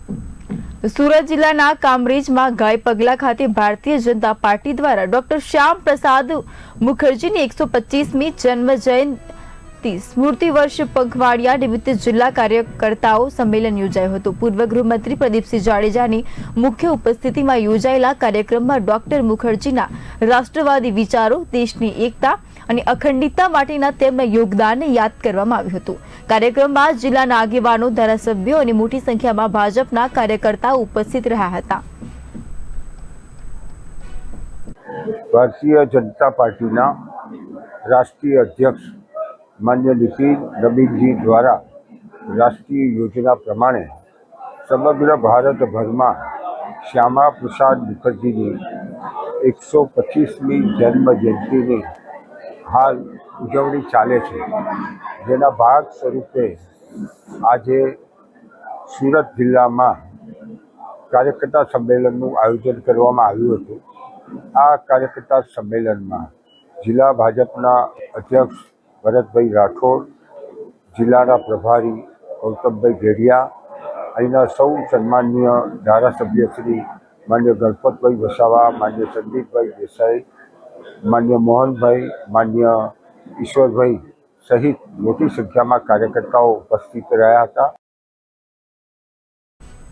સુરત જિલ્લાના કામરેજમાં ગાય પગલા ખાતે ભારતીય જનતા પાર્ટી દ્વારા ડોક્ટર શ્યામ પ્રસાદ મુખર્જીની 125મી જન્મ જયંતિ સ્મૃતિ વર્ષ પખવાડિયા નિમિત્તે જિલ્લા કાર્યકર્તાઓ સંમેલન યોજાયું હતું। પૂર્વ ગૃહમંત્રી પ્રદીપસિંહ જાડેજાની મુખ્ય ઉપસ્થિતિમાં યોજાયેલા કાર્યક્રમમાં ડોક્ટર મુખર્જીના રાષ્ટ્રવાદી વિચારો, દેશની એકતા અને અખંડિતતા માટેના તેમના યોગદાનને યાદ કરવામાં આવ્યું હતું। કાર્યક્રમમાં જિલ્લાના આગેવાનો, ધારાસભ્યો અને મોટી સંખ્યામાં ભાજપના કાર્યકર્તાઓ ઉપસ્થિત રહ્યા હતા। ભારતીય જનતા પાર્ટીના રાષ્ટ્રીય અધ્યક્ષ માન્ય નીતિન નબીનજી દ્વારા રાષ્ટ્રીય યોજના પ્રમાણે સમગ્ર ભારતભરમાં શ્યામા પ્રસાદ મુખર્જીની 125મી જન્મ જયંતિની હાલ ઉજવણી ચાલે છે, જેના ભાગ સ્વરૂપે આજે સુરત જિલ્લામાં કાર્યકર્તા સંમેલનનું આયોજન કરવામાં આવ્યું હતું। આ કાર્યકર્તા સંમેલનમાં જિલ્લા ભાજપના અધ્યક્ષ ભરતભાઈ રાઠોડ, જિલ્લાના પ્રભારી ગૌતમભાઈ ગેડિયા, અહીંના સૌ સન્માનીય ધારાસભ્ય શ્રી માન્ય ગણપતભાઈ વસાવા, માન્ય સંદીપભાઈ દેસાઈ, માન્ય મોહનભાઈ, માન્ય ઈશ્વરભાઈ સહિત મોટી સંખ્યામાં કાર્યકર્તાઓ ઉપસ્થિત રહ્યા હતા।